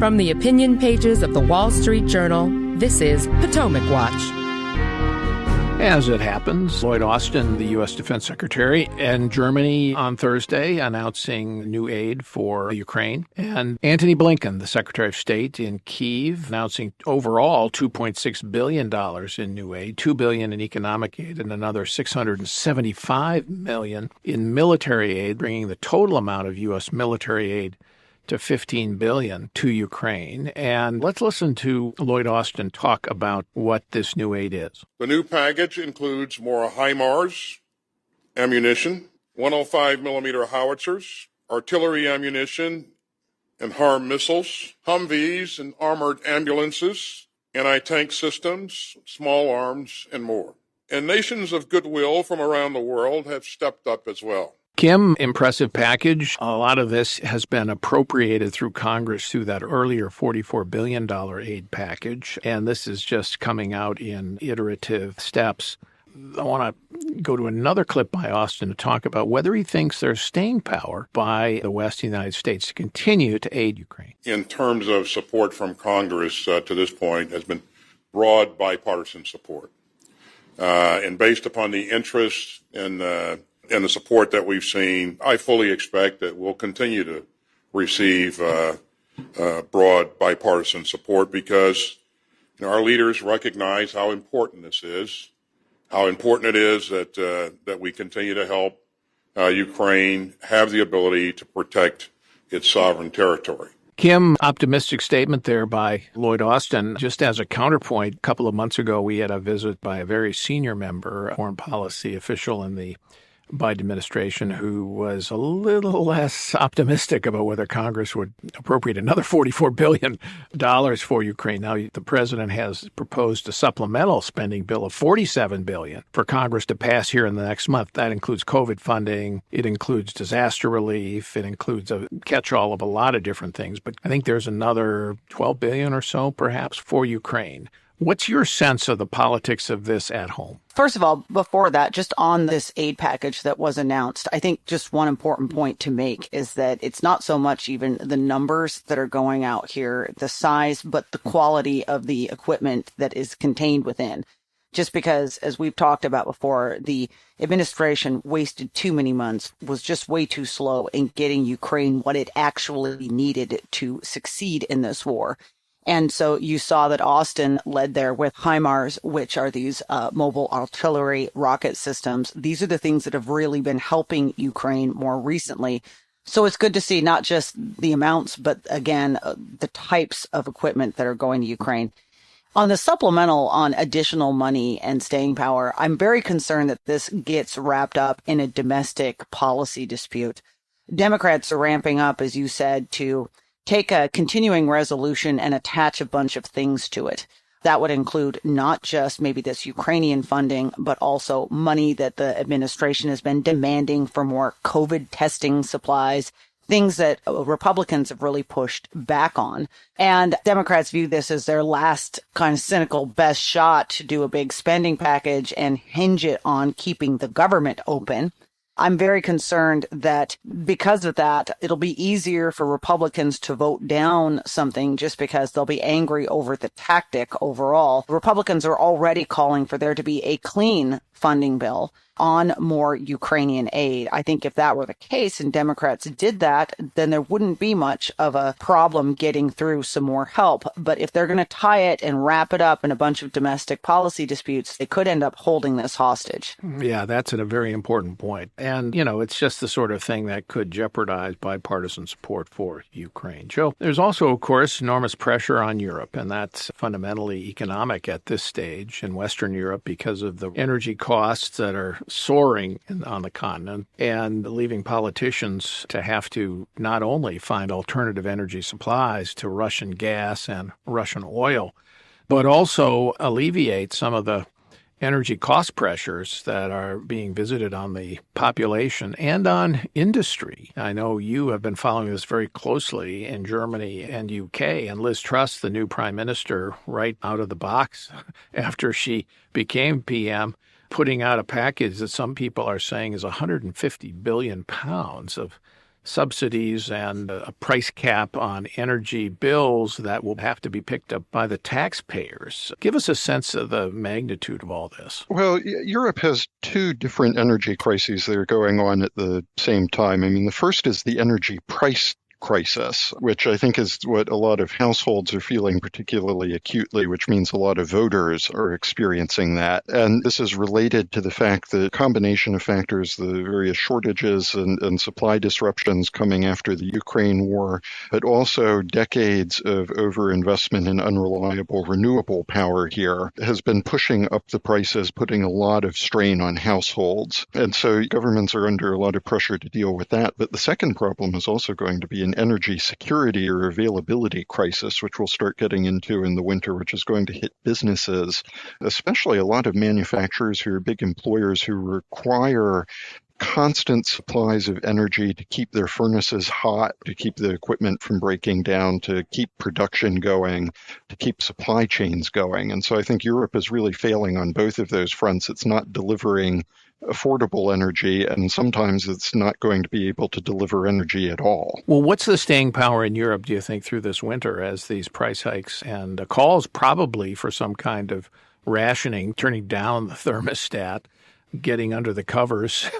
From the opinion pages of the Wall Street Journal, this is Potomac Watch. As it happens, Lloyd Austin, the U.S. Defense Secretary, in Germany on Thursday announcing new aid for Ukraine. And Antony Blinken, the Secretary of State in Kyiv, announcing overall $2.6 billion in new aid, $2 billion in economic aid, and another $675 million in military aid, bringing the total amount of U.S. military aid to $15 billion to Ukraine. And let's listen to Lloyd Austin talk about what this new aid is. The new package includes more HIMARS ammunition, 105-millimeter howitzers, artillery ammunition and HARM missiles, Humvees and armored ambulances, anti-tank systems, small arms, and more. And nations of goodwill from around the world have stepped up as well. Kim, impressive package. A lot of this has been appropriated through Congress through that earlier $44 billion aid package, and this is just coming out in iterative steps. I want to go to another clip by Austin to talk about whether he thinks there's staying power by the West United States to continue to aid Ukraine. In terms of support from Congress to this point has been broad bipartisan support. And based upon the interest and the support that we've seen, I fully expect that we'll continue to receive broad bipartisan support because our leaders recognize how important this is, how important it is that we continue to help Ukraine have the ability to protect its sovereign territory. Kim, optimistic statement there by Lloyd Austin. Just as a counterpoint, a couple of months ago, we had a visit by a very senior member, foreign policy official in the Biden administration, who was a little less optimistic about whether Congress would appropriate another $44 billion for Ukraine. Now, the president has proposed a supplemental spending bill of $47 billion for Congress to pass here in the next month. That includes COVID funding. It includes disaster relief. It includes a catch-all of a lot of different things. But I think there's another $12 billion or so, perhaps, for Ukraine. What's your sense of the politics of this at home? First of all, before that, just on this aid package that was announced, I think just one important point to make is that it's not so much even the numbers that are going out here, the size, but the quality of the equipment that is contained within. Just because, as we've talked about before, the administration wasted too many months, was just way too slow in getting Ukraine what it actually needed to succeed in this war. And so you saw that Austin led there with HIMARS, which are these mobile artillery rocket systems. These are the things that have really been helping Ukraine more recently. So it's good to see not just the amounts, but again, the types of equipment that are going to Ukraine. On the supplemental on additional money and staying power, I'm very concerned that this gets wrapped up in a domestic policy dispute. Democrats are ramping up, as you said, to take a continuing resolution and attach a bunch of things to it. That would include not just maybe this Ukrainian funding, but also money that the administration has been demanding for more COVID testing supplies, things that Republicans have really pushed back on. And Democrats view this as their last kind of cynical best shot to do a big spending package and hinge it on keeping the government open. I'm very concerned that because of that, it'll be easier for Republicans to vote down something just because they'll be angry over the tactic overall. Republicans are already calling for there to be a clean funding bill on more Ukrainian aid. I think if that were the case and Democrats did that, then there wouldn't be much of a problem getting through some more help. But if they're going to tie it and wrap it up in a bunch of domestic policy disputes, they could end up holding this hostage. Yeah, that's a very important point. And, it's just the sort of thing that could jeopardize bipartisan support for Ukraine. Joe, there's also, of course, enormous pressure on Europe, and that's fundamentally economic at this stage in Western Europe because of the energy costs that are soaring on the continent and leaving politicians to have to not only find alternative energy supplies to Russian gas and Russian oil, but also alleviate some of the energy cost pressures that are being visited on the population and on industry. I know you have been following this very closely in Germany and UK, and Liz Truss, the new prime minister, right out of the box after she became PM, putting out a package that some people are saying is 150 billion pounds of subsidies and a price cap on energy bills that will have to be picked up by the taxpayers. Give us a sense of the magnitude of all this. Well, Europe has two different energy crises that are going on at the same time. I mean, the first is the energy price crisis, which I think is what a lot of households are feeling particularly acutely, which means a lot of voters are experiencing that. And this is related to the fact that a combination of factors, the various shortages and supply disruptions coming after the Ukraine war, but also decades of overinvestment in unreliable renewable power here has been pushing up the prices, putting a lot of strain on households. And so governments are under a lot of pressure to deal with that. But the second problem is also going to be an energy security or availability crisis, which we'll start getting into in the winter, which is going to hit businesses, especially a lot of manufacturers who are big employers who require constant supplies of energy to keep their furnaces hot, to keep the equipment from breaking down, to keep production going, to keep supply chains going. And so I think Europe is really failing on both of those fronts. It's not delivering affordable energy, and sometimes it's not going to be able to deliver energy at all. Well, what's the staying power in Europe, do you think, through this winter as these price hikes and calls probably for some kind of rationing, turning down the thermostat, getting under the covers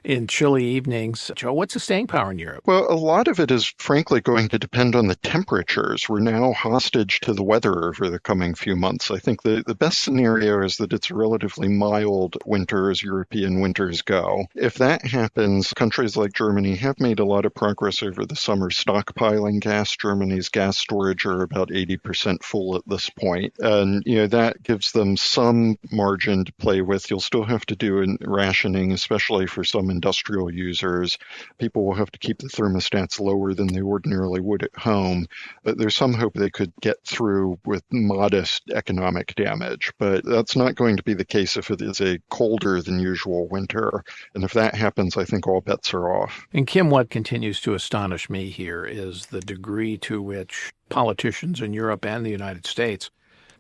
in chilly evenings? Joe, what's the staying power in Europe? Well, a lot of it is frankly going to depend on the temperatures. We're now hostage to the weather over the coming few months. I think the best scenario is that it's a relatively mild winter as European winters go. If that happens, countries like Germany have made a lot of progress over the summer stockpiling gas. Germany's gas storage are about 80% full at this point. And, that gives them some margin to play with. You'll still have to do rationing, especially for some industrial users. People will have to keep the thermostats lower than they ordinarily would at home. But there's some hope they could get through with modest economic damage. But that's not going to be the case if it is a colder than usual winter. And if that happens, I think all bets are off. And Kim, what continues to astonish me here is the degree to which politicians in Europe and the United States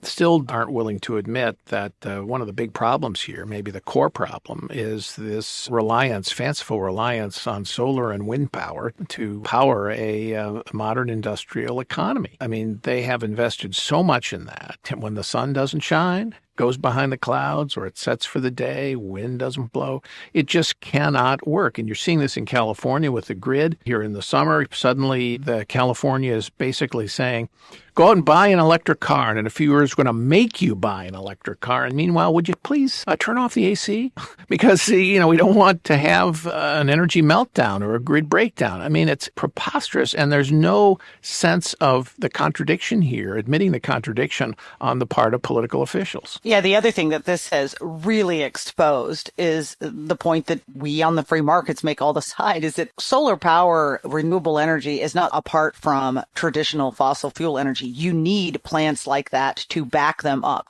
still aren't willing to admit that one of the big problems here, maybe the core problem, is this fanciful reliance on solar and wind power to power a modern industrial economy. I mean, they have invested so much in that. When the sun doesn't shine, goes behind the clouds, or it sets for the day, wind doesn't blow, it just cannot work. And you're seeing this in California with the grid. Here in the summer, suddenly California is basically saying, go out and buy an electric car, and in a few years we're going to make you buy an electric car. And meanwhile, would you please turn off the AC? Because, we don't want to have an energy meltdown or a grid breakdown. I mean, it's preposterous, and there's no sense of the contradiction here, admitting the contradiction on the part of political officials. Yeah, the other thing that this has really exposed is the point that we on the free markets make all the time, is that solar power, renewable energy is not apart from traditional fossil fuel energy. You need plants like that to back them up.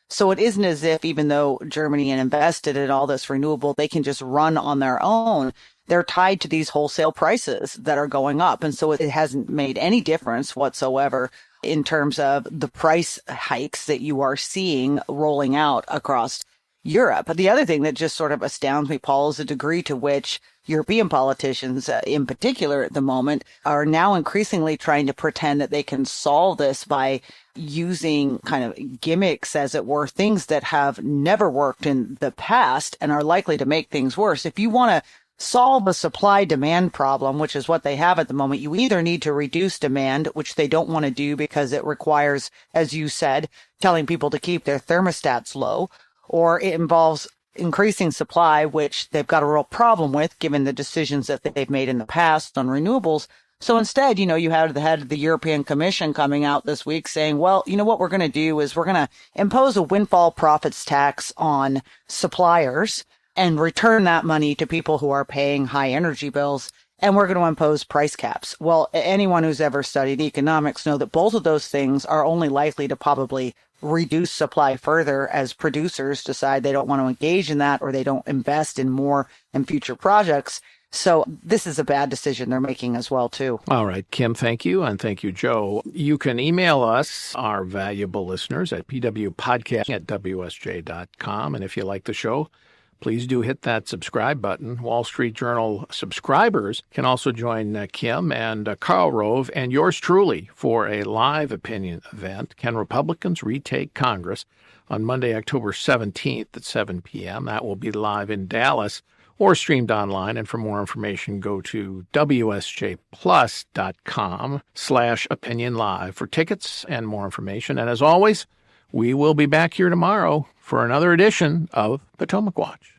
So it isn't as if, even though Germany invested in all this renewable, they can just run on their own. They're tied to these wholesale prices that are going up. And so it hasn't made any difference whatsoever in terms of the price hikes that you are seeing rolling out across Europe. But the other thing that just sort of astounds me, Paul, is the degree to which European politicians in particular at the moment are now increasingly trying to pretend that they can solve this by using kind of gimmicks, as it were, things that have never worked in the past and are likely to make things worse. If you want to solve a supply-demand problem, which is what they have at the moment, you either need to reduce demand, which they don't want to do because it requires, as you said, telling people to keep their thermostats low, or it involves increasing supply, which they've got a real problem with given the decisions that they've made in the past on renewables. So instead, you had the head of the European Commission coming out this week saying, well, what we're going to do is we're going to impose a windfall profits tax on suppliers and return that money to people who are paying high energy bills. And we're going to impose price caps. Well, anyone who's ever studied economics know that both of those things are only likely to probably reduce supply further as producers decide they don't want to engage in that, or they don't invest in more and future projects. So this is a bad decision they're making as well, too. All right, Kim, thank you. And thank you, Joe. You can email us, our valuable listeners, at pwpodcast@wsj.com. And if you like the show, please do hit that subscribe button. Wall Street Journal subscribers can also join Kim and Karl Rove and yours truly for a live opinion event. Can Republicans retake Congress? On Monday, October 17th at 7 p.m. That will be live in Dallas or streamed online. And for more information, go to wsjplus.com/opinion live for tickets and more information. And as always, we will be back here tomorrow for another edition of Potomac Watch.